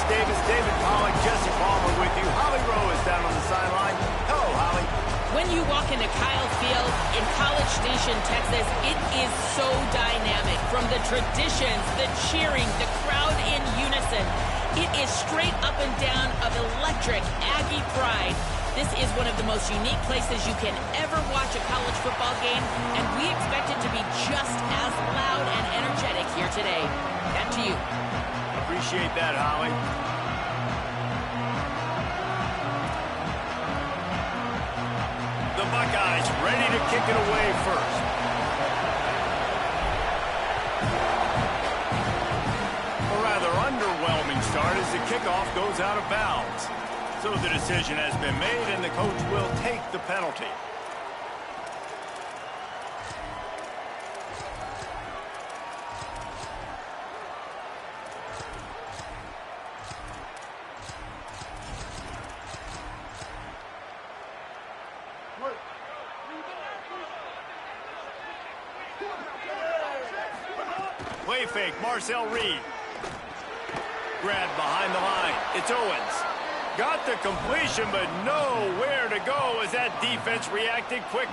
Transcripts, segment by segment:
Davis, David Pollack, Jesse Palmer with you. Holly Rowe is down on the sideline. Hello, Holly. When you walk into Kyle Field in College Station, Texas, it is so dynamic. From the traditions, the cheering, the crowd in unison. It is straight up and down of electric Aggie pride. This is one of the most unique places you can ever watch a college football game, and we expect it to be just as loud and energetic here today. Back to you. Appreciate that, Holly. The Buckeyes ready to kick it away first. A rather underwhelming start as the kickoff goes out of bounds. So the decision has been made, and the coach will take the penalty. Play fake, Marcel Reed. Grab behind the line. It's Owens. Got the completion, but nowhere to go as that defense reacted quick.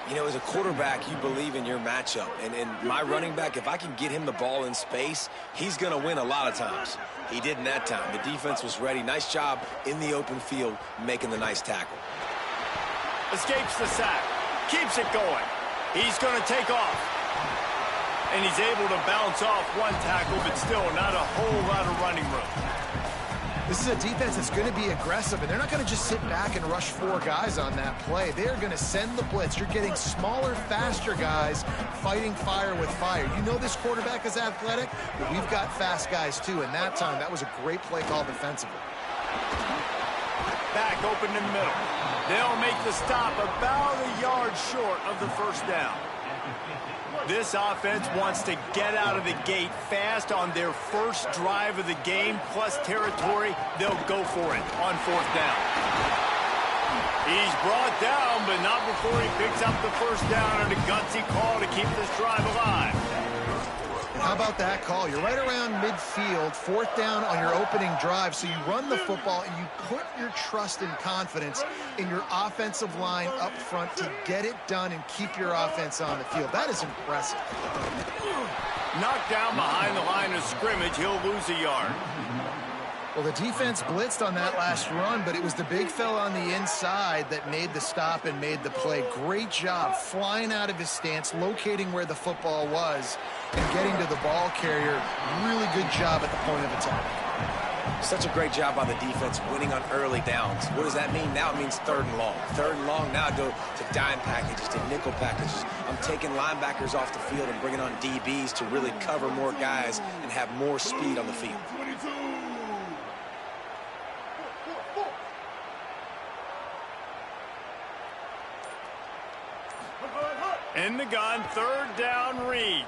You know, as a quarterback, you believe in your matchup. And my running back, if I can get him the ball in space, he's going to win a lot of times. He didn't that time. The defense was ready. Nice job in the open field making the nice tackle. Escapes the sack. Keeps it going. He's going to take off. And he's able to bounce off one tackle, but still not a whole lot of running room. This is a defense that's going to be aggressive, and they're not going to just sit back and rush 4 guys on that play. They are going to send the blitz. You're getting smaller, faster guys fighting fire with fire. You know this quarterback is athletic, but we've got fast guys too, and that time, that was a great play call defensively. Back open in the middle. They'll make the stop about a yard short of the first down. This offense wants to get out of the gate fast on their first drive of the game, plus territory. They'll go for it on 4th down. He's brought down, but not before he picks up the first down and a gutsy call to keep this drive alive. And how about that call? You're right around midfield, 4th down on your opening drive, so you run the football and you put your trust and confidence in your offensive line up front to get it done and keep your offense on the field. That is impressive. Knocked down behind the line of scrimmage, he'll lose a yard. Well, the defense blitzed on that last run, but it was the big fella on the inside that made the stop and made the play. Great job flying out of his stance, locating where the football was, and getting to the ball carrier. Really good job at the point of attack. Such a great job by the defense winning on early downs. What does that mean? Now it means 3rd and long. 3rd and long, now I go to dime packages, to nickel packages. I'm taking linebackers off the field and bringing on DBs to really cover more guys and have more speed on the field. In the gun, 3rd down, Reed.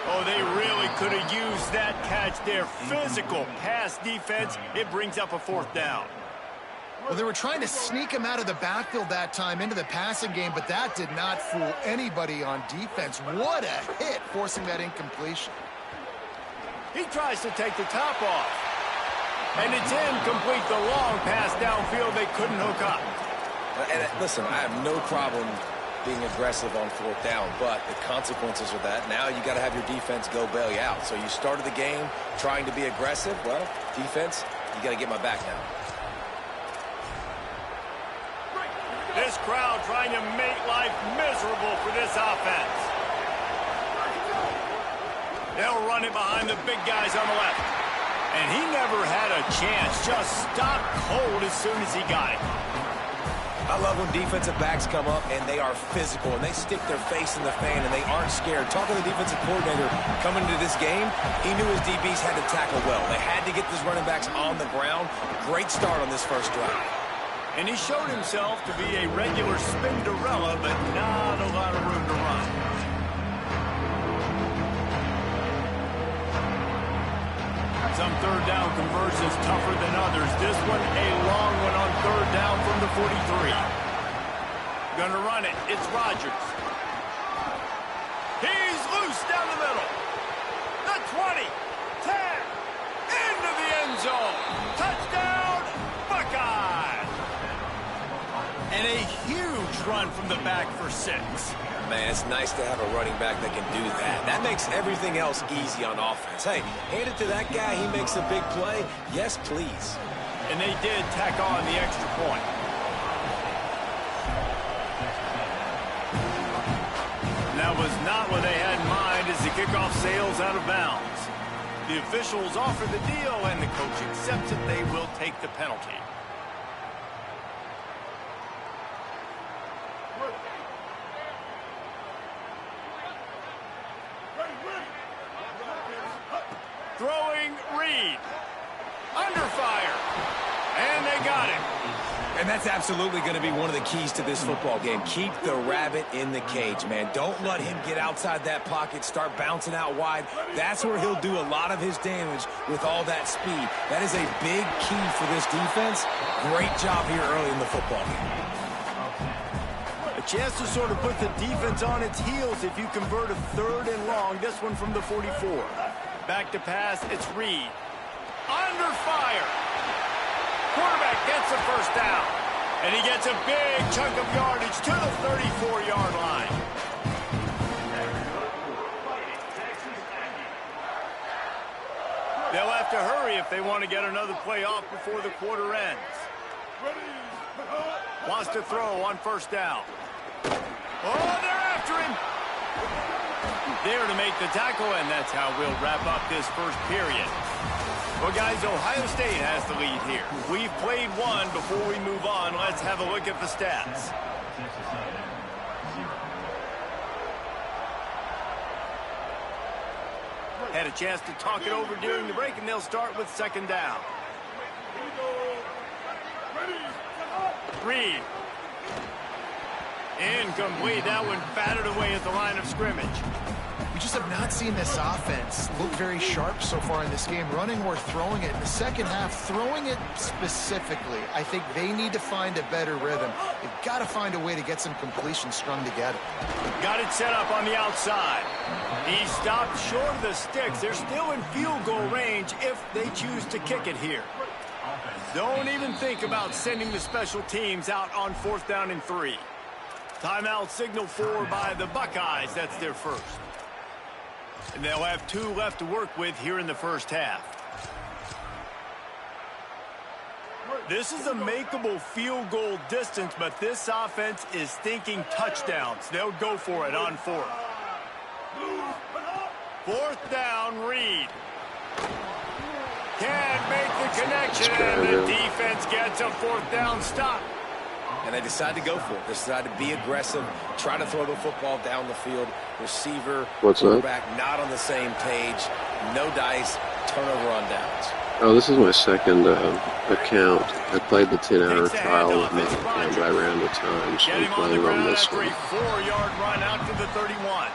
Oh, they really could have used that catch there. Physical pass defense. It brings up a 4th down. Well, they were trying to sneak him out of the backfield that time into the passing game, but that did not fool anybody on defense. What a hit, forcing that incompletion. He tries to take the top off. And it's incomplete. The long pass downfield they couldn't hook up. And listen, I have no problem being aggressive on 4th down, but the consequences are that now you got to have your defense go bail you out. So you started the game trying to be aggressive. Well, defense, you got to get my back now. This crowd trying to make life miserable for this offense. They'll run it behind the big guys on the left. And he never had a chance. Just stopped cold as soon as he got it. I love when defensive backs come up and they are physical and they stick their face in the fan and they aren't scared. Talking to the defensive coordinator coming into this game, he knew his DBs had to tackle well. They had to get these running backs on the ground. Great start on this first drive. And he showed himself to be a regular Spinderella, but not a lot of room to run. Some 3rd down conversions tougher than others. This one, a long one on 3rd down from the 43. Gonna run it. It's Rodgers. He's loose down the middle. The 20, 10, into the end zone. Touchdown, Buckeyes. And a huge run from the back for 6. Man, it's nice to have a running back that can do that. That makes everything else easy on offense. Hey, hand it to that guy. He makes a big play. Yes, please. And they did tack on the extra point. And that was not what they had in mind as the kickoff sails out of bounds. The officials offer the deal, and the coach accepts it. They will take the penalty. Throwing Reed. Under fire. And they got him. And that's absolutely going to be one of the keys to this football game. Keep the rabbit in the cage, man. Don't let him get outside that pocket, start bouncing out wide. That's where he'll do a lot of his damage with all that speed. That is a big key for this defense. Great job here early in the football game. A chance to sort of put the defense on its heels if you convert a 3rd and long. This one from the 44. Back to pass, it's Reed. Under fire. Quarterback gets the 1st down. And he gets a big chunk of yardage to the 34-yard line. They'll have to hurry if they want to get another play off before the quarter ends. Wants to throw on 1st down. Oh, they're after him. There to make the tackle, and that's how we'll wrap up this first period. Well, guys, Ohio State has the lead here. We've played one. Before we move on, let's have a look at the stats. Had a chance to talk it over during the break, and they'll start with 2nd down. Reed. Incomplete. That one batted away at the line of scrimmage. We just have not seen this offense look very sharp so far in this game, running or throwing it. In the second half, throwing it specifically, I think they need to find a better rhythm. They've got to find a way to get some completions strung together. Got it set up on the outside. He stopped short of the sticks. They're still in field goal range if they choose to kick it here. Don't even think about sending the special teams out on 4th down and 3. Timeout signaled for by the Buckeyes. That's their first. And they'll have 2 left to work with here in the first half. This is a makeable field goal distance, but this offense is thinking touchdowns. They'll go for it on 4th. 4th down, Reed. Can't make the connection, and the defense gets a 4th down stop. And they decide to go for it. They decide to be aggressive, try to throw the football down the field. Receiver, quarterback, not on the same page. No dice, turnover on downs. Oh, this is my second account. I played the 10-hour trial with my account, but I ran the time, so I'm playing on this one. 4-yard run out to the 31.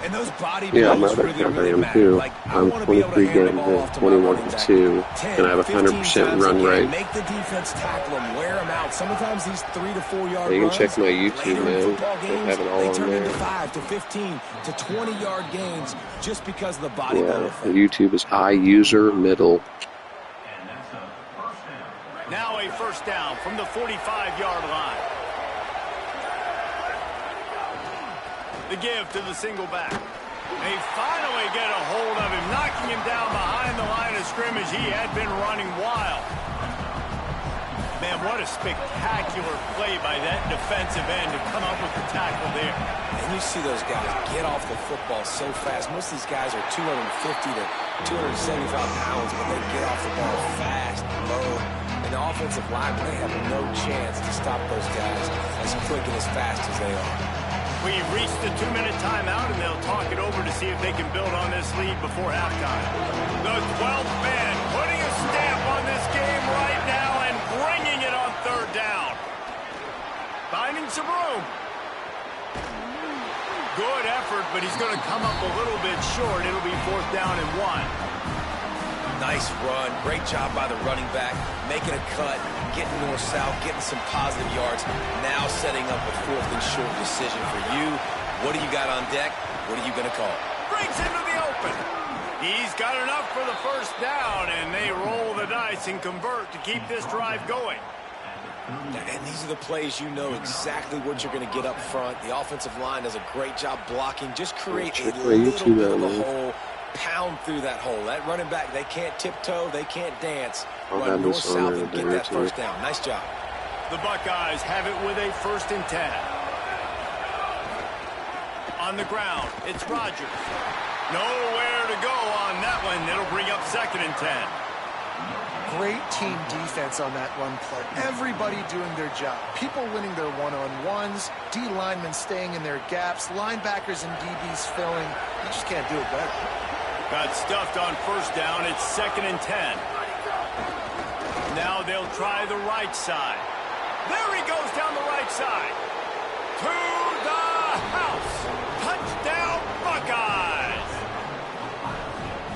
And those body Yeah, blows I'm really am matter. too. Like, I I'm want to be able to 23 hand the games ball in, off to my 21 running for back 2, 10, and I have 15 100% times run a game. rate. Make the defense tackle them, wear them out. Sometimes these 3 to 4 yard You can runs, check my YouTube, later in man. football They games, have it all they on turn into there. 5 to 15 to 20 yard gains just because of the body blow Yeah, effect. YouTube is iUser middle. Now a first down from the 45-yard line. The give to the single back. They finally get a hold of him, knocking him down behind the line of scrimmage. He had been running wild. Man, what a spectacular play by that defensive end to come up with the tackle there. And you see those guys get off the football so fast. Most of these guys are 250 to 275 pounds, but they get off the ball fast, low. And the offensive line, they have no chance to stop those guys as quick and as fast as they are. We've reached the 2-minute timeout, and they'll talk it over to see if they can build on this lead before halftime. The 12th man putting a stamp on this game right now and bringing it on third down. Finding some room. Good effort, but he's going to come up a little bit short. It'll be 4th down and 1. Nice run. Great job by the running back. Making a cut, getting north-south, getting some positive yards. Now setting up a 4th and short decision for you. What do you got on deck? What are you going to call? Brings into the open. He's got enough for the first down, and they roll the dice and convert to keep this drive going. And these are the plays you know exactly what you're going to get up front. The offensive line does a great job blocking. Just create a little bit of a hole. Pound through that hole. That running back, they can't tiptoe, they can't dance. Run north-south and get that first down. Nice job. The Buckeyes have it with a 1st and 10. On the ground, it's Rodgers. Nowhere to go on that one. It'll bring up 2nd and 10. Great team defense on that run play. Everybody doing their job. People winning their one-on-ones, D linemen staying in their gaps, linebackers and DBs filling. You just can't do it better. Got stuffed on 1st down. It's 2nd and 10. Now they'll try the right side. There he goes down the right side. To the house. Touchdown, Buckeyes.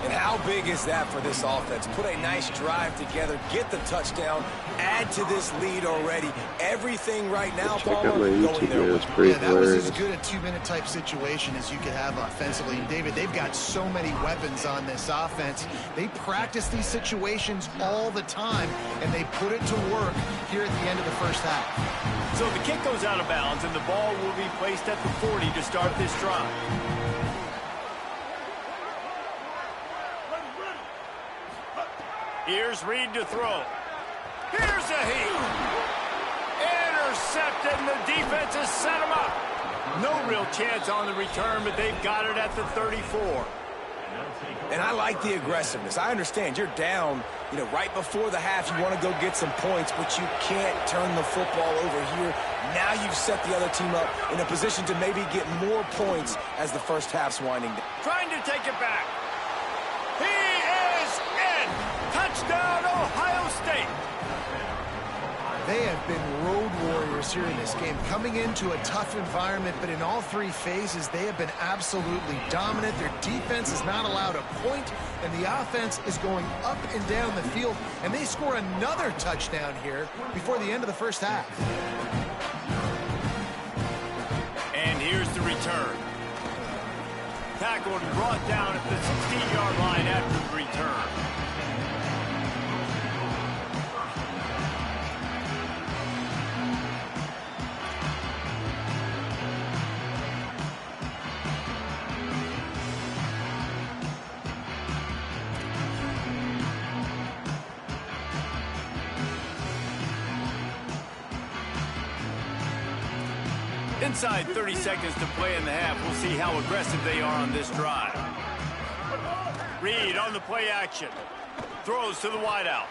And how big is that for this offense? Put a nice drive together, get the touchdown, add to this lead already. Everything right now, Palmer, going their way. Yeah, that was as good a 2-minute type situation as you could have offensively. And David, they've got so many weapons on this offense. They practice these situations all the time, and they put it to work here at the end of the first half. So the kick goes out of bounds, and the ball will be placed at the 40 to start this drive. Here's Reed to throw. Here's a heat. Intercepted, and the defense has set him up. No real chance on the return, but they've got it at the 34. And I like the aggressiveness. I understand you're down, right before the half. You want to go get some points, but you can't turn the football over here. Now you've set the other team up in a position to maybe get more points as the first half's winding down. Trying to take it back. He is in. Touchdown, Ohio State. They have been road warriors here in this game, coming into a tough environment, but in all 3 phases, they have been absolutely dominant. Their defense is not allowed a point, and the offense is going up and down the field, and they score another touchdown here before the end of the first half. And here's the return. Tackled and brought down at the 16-yard line after the return. Inside 30 seconds to play in the half. We'll see how aggressive they are on this drive. Reed on the play action. Throws to the wideout.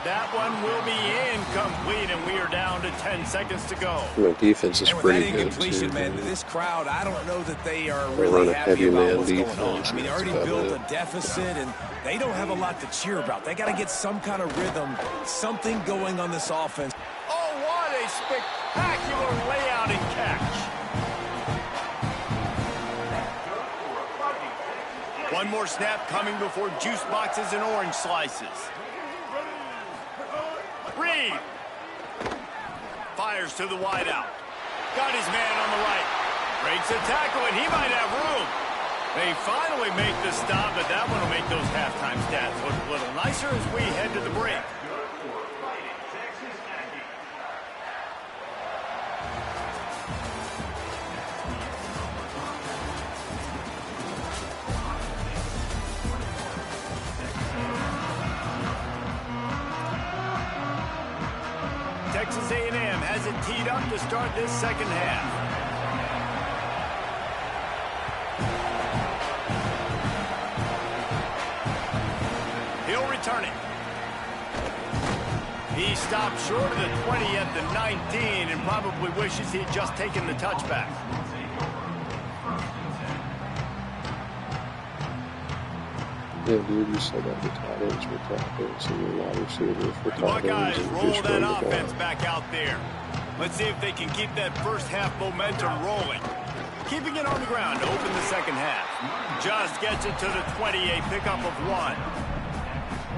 That one will be incomplete, and we are down to 10 seconds to go. The defense is pretty good, too. Man, this crowd, I don't know that they are really happy about what's going on. I mean, they already built a deficit, and they don't have a lot to cheer about. They got to get some kind of rhythm, something going on this offense. Oh, what a spectacular layout and catch. One more snap coming before juice boxes and orange slices. Reed fires to the wideout. Got his man on the right. Breaks a tackle, and he might have room. They finally make the stop, but that one will make those halftime stats look a little nicer as we head to the break. Texas A&M has it teed up to start this second half. He'll return it. He stopped short of the 20 at the 19 and probably wishes he'd just taken the touchback. Yeah, dude, you said that the tight ends were tackles and the wide receivers were The tight Buckeyes ends. roll that offense back out there. Let's see if they can keep that first half momentum rolling. Keeping it on the ground to open the second half. Just gets it to the 20, a pickup of 1.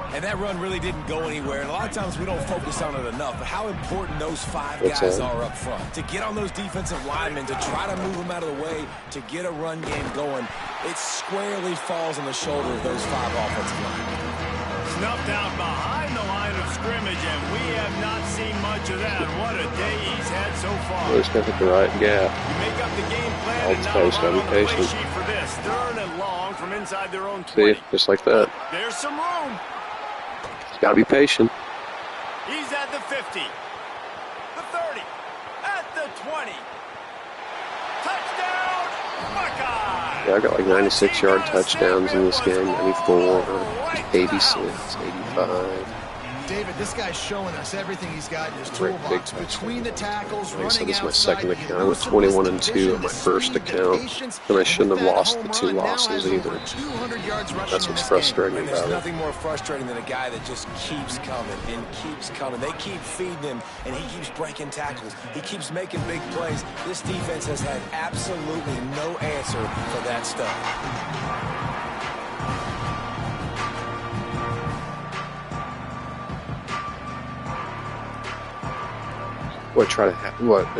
And that run really didn't go anywhere. And a lot of times we don't focus on it enough. But how important those 5 guys are up front. To get on those defensive linemen, to try to move them out of the way, to get a run game going, it squarely falls on the shoulder of those 5 offensive linemen. Snuffed out behind the line of scrimmage, and we have not seen much of that. What a day he's had so far. Well, he's got the right gap. You make up the game plan All and now space, run on the play patient. sheet for this. Third and long from inside their own 20. See, just like that. There's some room. Got to be patient. He's at the 50, the 30, at the 20. Touchdown, Buckeyes! Yeah, I got like 96-yard touchdowns in this game, 94, 86, 85. David, this guy's showing us everything he's got in his Great toolbox. big Between the tackles, Like I said, running this is my outside, second the account. I went 21 and 2 on my first account, and I shouldn't have lost the 2 losses either. That's what's frustrating And there's about it. nothing more frustrating than a guy that just keeps coming and keeps coming. They keep feeding him, and he keeps breaking tackles. He keeps making big plays. This defense has had absolutely no answer for that stuff.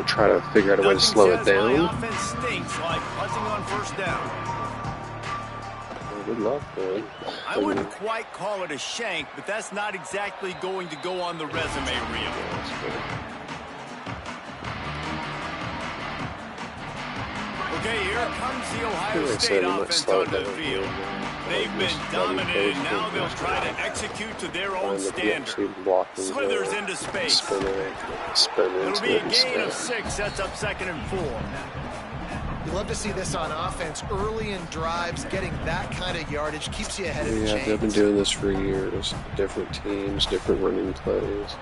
Try to figure out a way to slow it down? Offense stinks like buzzing on first down. Well, good luck, man. I wouldn't quite call it a shank, but that's not exactly going to go on the resume reel. Okay, here comes the Ohio State offense onto the field. They've been dominated. Now they'll try to execute to their own standard. Slithers into space. It'll be a gain of 6. Sets up 2nd and 4. You love to see this on offense. Early in drives, getting that kind of yardage keeps you ahead of the chains. Yeah, they've been doing this for years. Different teams, different running plays.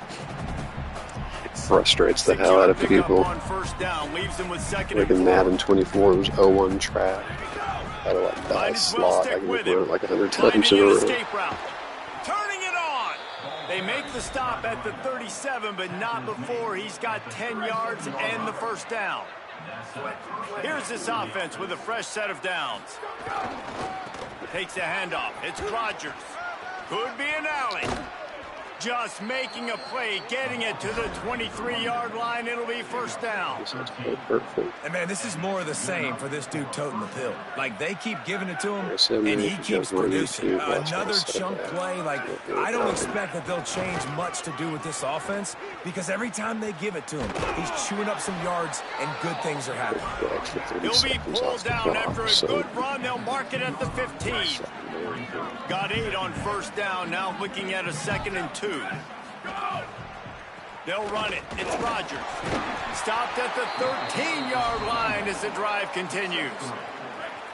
It frustrates the hell out of people. On first down, leaves them with 2nd Like and in 4. Madden 24, it was 0-1 track. Out of like that slot, I can run it like 100 times in a row. Turning it on. They make the stop at the 37, but not before he's got 10 yards and the first down. Here's this offense with a fresh set of downs. Takes a handoff. It's Rodgers. Could be an alley. Just making a play, getting it to the 23-yard line. It'll be first down. Perfect. And, man, this is more of the same for this dude toting the pill. Like, they keep giving it to him, and he keeps producing. Another chunk play. Like, I don't expect that they'll change much to do with this offense because every time they give it to him, he's chewing up some yards and good things are happening. He'll be pulled down after a good run. They'll mark it at the 15. Got 8 on first down. Now looking at a 2nd and 2. They'll run it. It's Rodgers. Stopped at the 13-yard line as the drive continues.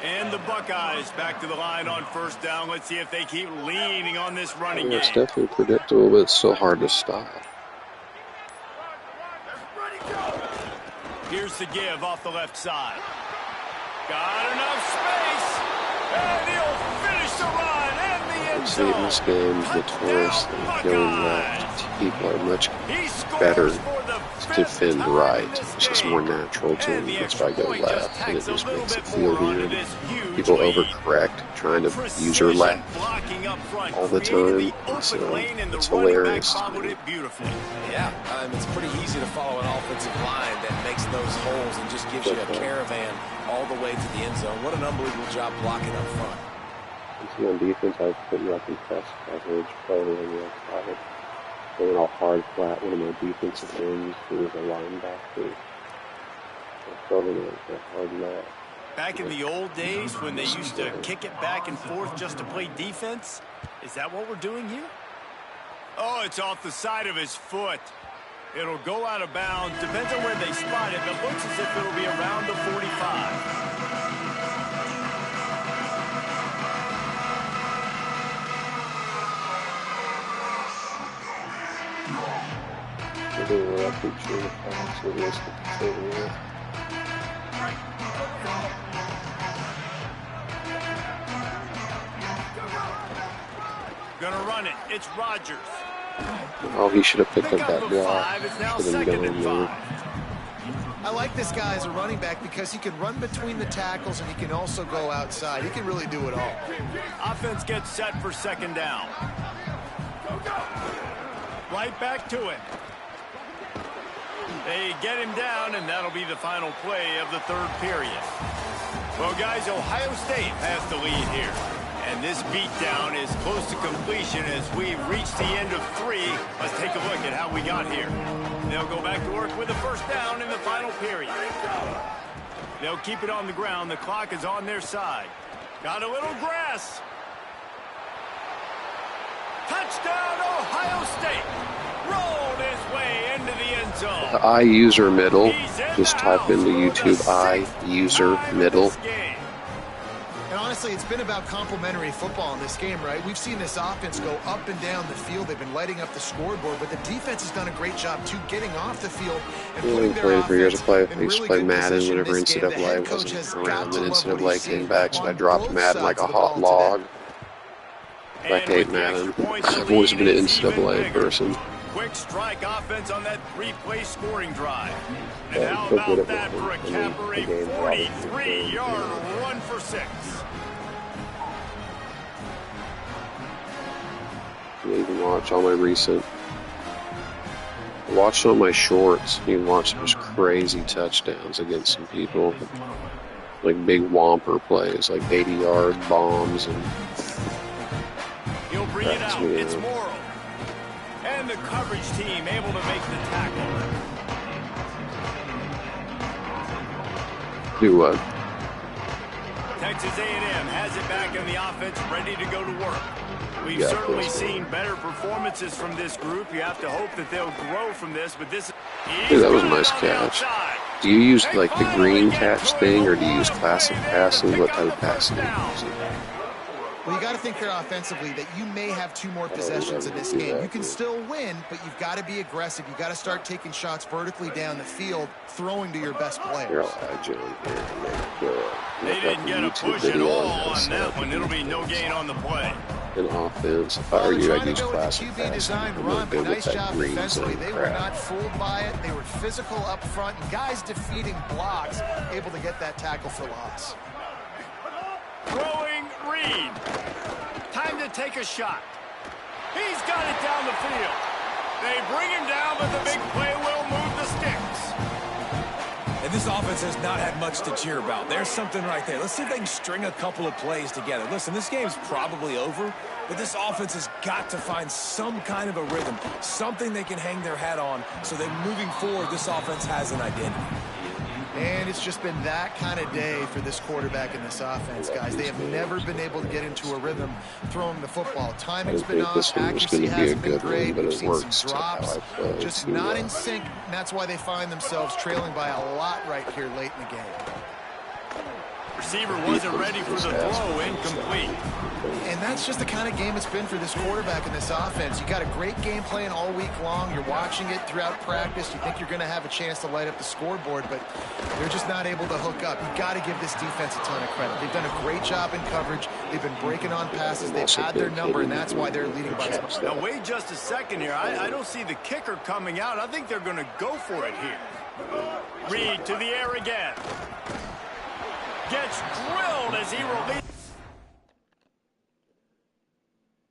And the Buckeyes back to the line on first down. Let's see if they keep leaning on this running game. It's definitely predictable, but it's so hard to stop. Here's the give off the left side. Got enough space. And he'll finish the run and the end See, in this game, the Taurus going left, people are much better defend right. It's just more natural to me. That's why I go left, and it just makes it feel weird. People overcorrect, trying to use your left all the time. It's hilarious. Yeah, it's pretty easy to follow an offensive line that makes those holes and just gives you a caravan all the way to the end zone. What an unbelievable job blocking up front. See, on defense, I was putting up in press coverage, probably on the outside. Going all hard flat. One of my defensive ends, who was a linebacker. I felt it was a hard left. Back in the old days when they used to kick it back and forth just to play defense, is that what we're doing here? Oh, it's off the side of his foot. It'll go out of bounds. Depends on where they spot it, but looks as if it'll be around the 45. Gonna run it. It's Rodgers. Oh, he should have picked up that block. Should have been going there. I like this guy as a running back because he can run between the tackles and he can also go outside. He can really do it all. Offense gets set for second down. Right back to it. They get him down, and that'll be the final play of the third period. Well, guys, Ohio State has the lead here. And this beatdown is close to completion as we reach the end of 3. Let's take a look at how we got here. They'll go back to work with a first down in the final period. They'll keep it on the ground. The clock is on their side. Got a little grass. Touchdown, Ohio State. Rolled his way into the end zone. I user middle. Just type into YouTube I user middle. And honestly, it's been about complementary football in this game, right? We've seen this offense go up and down the field. They've been lighting up the scoreboard, but the defense has done a great job, too, getting off the field and putting their offense for years. I used really to play Madden whenever NCAA wasn't around, and NCAA came back, so I dropped Madden like a hot log. I hate Madden. I've always been an NCAA person. Quick strike offense on that 3-play scoring drive. And how about that for a capper, a 43-yard run for 6. You can watch all my recent. Watch all my shorts. You can watch those crazy touchdowns against some people. Like big whomper plays, like 80-yard bombs and. He'll bring it out. It's Morrow. And the coverage team able to make the tackle. Do what? Texas A&M has it back in the offense, ready to go to work. We've certainly seen better performances from this group. You have to hope that they'll grow from this, but this. Dude, that was a nice catch. Do you use like the green catch thing, or do you use classic passing? What type of passing do you use? Well, you got to think here offensively that you may have 2 more possessions in this game. You can still win, but you've got to be aggressive. You've got to start taking shots vertically down the field, throwing to your best players. They didn't get a push at all on that one. It'll be no gain on the play. In offense, if I were you, I'd use classic passing. I'm not good with that green zone. They were not fooled by it. They were physical up front. Guys defeating blocks, able to get that tackle for loss. Throwing Reed. Time to take a shot. He's got it down the field. They bring him down, but the big play will move the sticks. And this offense has not had much to cheer about. There's something right there. Let's see if they can string a couple of plays together. Listen, this game's probably over, but this offense has got to find some kind of a rhythm, something they can hang their hat on so that moving forward, this offense has an identity. And it's just been that kind of day for this quarterback in this offense, guys. They have never been able to get into a rhythm throwing the football. Timing's been off, accuracy hasn't been great. We've seen some drops, just not in sync, and that's why they find themselves trailing by a lot right here late in the game. Receiver wasn't ready for the throw, incomplete. week. And that's just the kind of game it's been for this quarterback in this offense. You got a great game plan all week long. You're watching it throughout practice. You think you're going to have a chance to light up the scoreboard, but they're just not able to hook up. You got to give this defense a ton of credit. They've done a great job in coverage. They've been breaking on passes. They've had their number, and that's why they're leading by so much. Now, wait just a second here. I don't see the kicker coming out. I think they're going to go for it here. Reed to the air again. Gets drilled as he releases.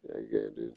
Yeah, you can, dude.